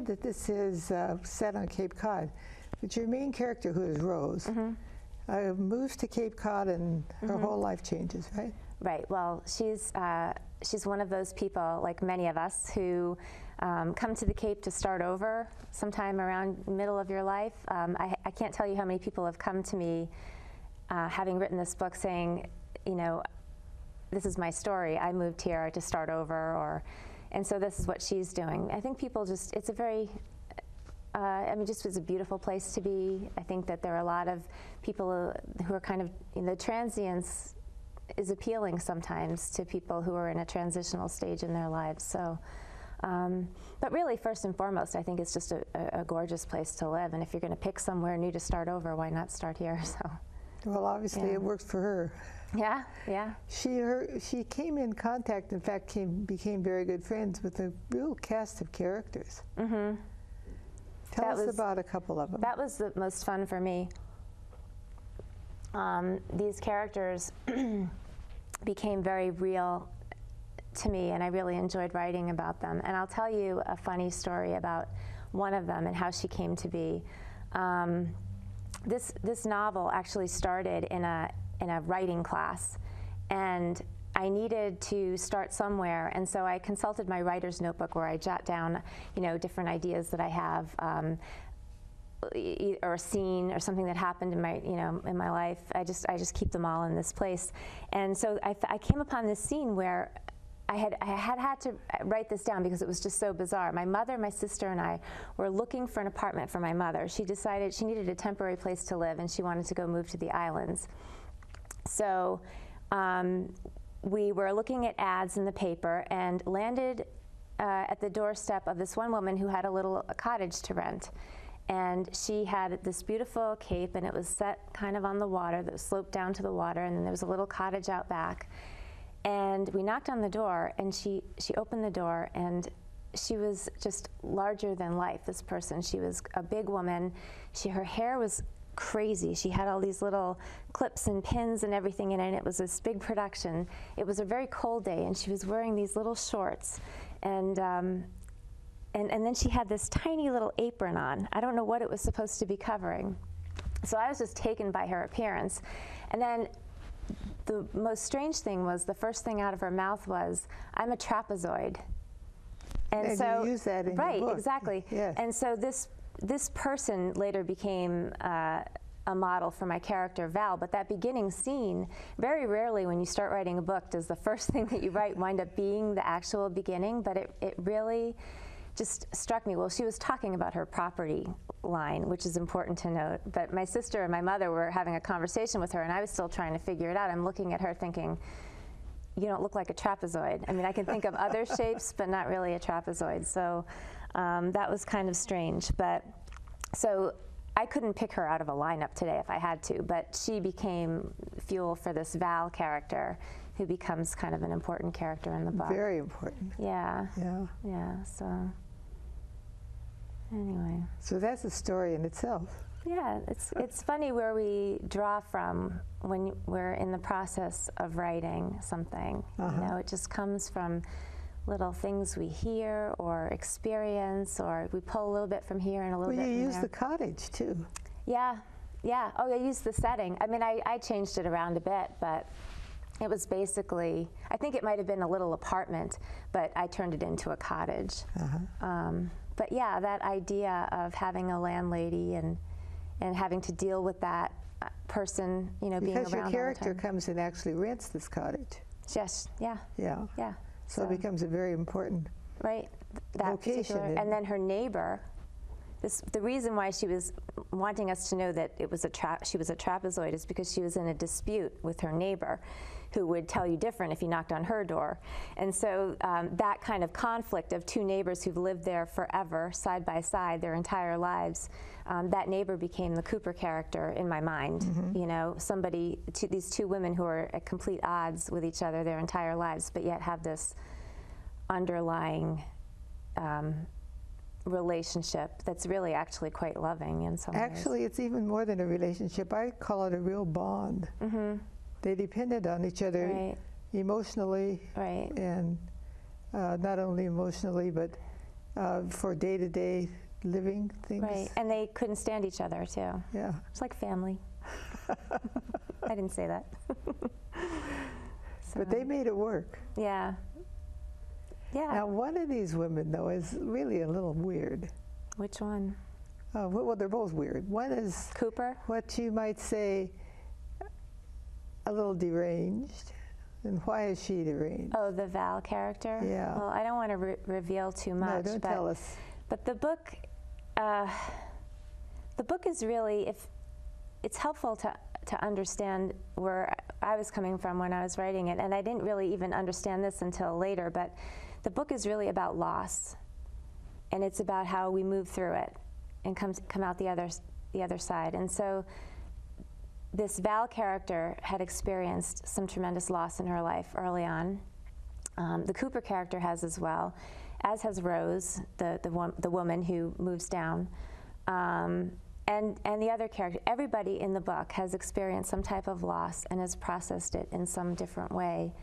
that this is set on Cape Cod, but your main character, who is Rose, moves to Cape Cod and her whole life changes, right? Right. Well, she's one of those people, like many of us, who come to the Cape to start over sometime around the middle of your life. I can't tell you how many people have come to me having written this book saying, you know, this is my story. I moved here to start over, and so this is what she's doing. I think people just, it's a very, I mean, just it's a beautiful place to be. I think that there are a lot of people who are kind of, you know, transience is appealing sometimes to people who are in a transitional stage in their lives. So, but really, first and foremost, I think it's just a gorgeous place to live. And if you're going to pick somewhere new to start over, why not start here? So. Well, obviously, it worked for her. Yeah, yeah. She came in contact, in fact, became very good friends with a real cast of characters. Tell us about a couple of them. That was the most fun for me. These characters became very real to me, and I really enjoyed writing about them. And I'll tell you a funny story about one of them and how she came to be. This novel actually started in a writing class, and I needed to start somewhere, and so I consulted my writer's notebook where I jot down, you know, different ideas that I have, or a scene or something that happened in my, you know, in my life. I just keep them all in this place, and so I came upon this scene where I had to write this down because it was just so bizarre. My mother, my sister, and I were looking for an apartment for my mother. She decided she needed a temporary place to live, and she wanted to go move to the islands. So we were looking at ads in the paper and landed at the doorstep of this one woman who had a cottage to rent. And she had this beautiful cape, and it was set kind of on the water that sloped down to the water, and then there was a little cottage out back. And we knocked on the door, and she opened the door, and she was just larger than life, this person. She was a big woman. Her hair was crazy. She had all these little clips and pins and everything in it, and it was this big production. It was a very cold day, and she was wearing these little shorts. And then she had this tiny little apron on. I don't know what it was supposed to be covering. So I was just taken by her appearance. And then the most strange thing was the first thing out of her mouth was, "I'm a trapezoid." And so you use that in your book. Right, exactly. Yes. And so this person later became a model for my character Val, but that beginning scene, very rarely when you start writing a book does the first thing that you write wind up being the actual beginning, but it really just struck me. Well, she was talking about her property line, which is important to note, but my sister and my mother were having a conversation with her, and I was still trying to figure it out. I'm looking at her thinking, you don't look like a trapezoid. I mean, I can think of other shapes, but not really a trapezoid. So that was kind of strange. But so I couldn't pick her out of a lineup today if I had to, but she became fuel for this Val character, who becomes kind of an important character in the book. Very important. Yeah. Yeah. Yeah. So anyway. So that's a story in itself. Yeah, it's funny where we draw from when we're in the process of writing something. You know, it just comes from little things we hear or experience, or we pull a little bit from here and a little bit from there. Well, you use the cottage too. Yeah, yeah. Oh, I used the setting. I mean, I changed it around a bit, but it was basically, I think it might have been a little apartment, but I turned it into a cottage. But yeah, that idea of having a landlady and having to deal with that person, you know, being around all the time. Because your character comes and actually rents this cottage. Yes, yeah. Yeah. Yeah. So it becomes a very important location. And then her neighbor, the reason why she was wanting us to know that it was she was a trapezoid is because she was in a dispute with her neighbor, who would tell you different if you knocked on her door. And so that kind of conflict of two neighbors who've lived there forever, side by side, their entire lives, that neighbor became the Cooper character in my mind. You know, these two women who are at complete odds with each other their entire lives, but yet have this underlying relationship that's really actually quite loving in some ways. Actually, it's even more than a relationship. I call it a real bond. They depended on each other emotionally, and not only emotionally, but for day-to-day living things. Right, and they couldn't stand each other too. Yeah. It's like family. I didn't say that. But they made it work. Yeah. Yeah. Now, one of these women, though, is really a little weird. Which one? Well, they're both weird. One is Cooper? what you might say a little deranged. And why is she deranged? Oh, the Val character? Yeah. Well, I don't want to reveal too much. No, don't tell us. But the book is really, it's helpful to understand where I was coming from when I was writing it, and I didn't really even understand this until later, but the book is really about loss, and it's about how we move through it and come out the other side. And so this Val character had experienced some tremendous loss in her life early on. The Cooper character has as well, as has Rose, the woman who moves down. And the other character, everybody in the book has experienced some type of loss and has processed it in some different way.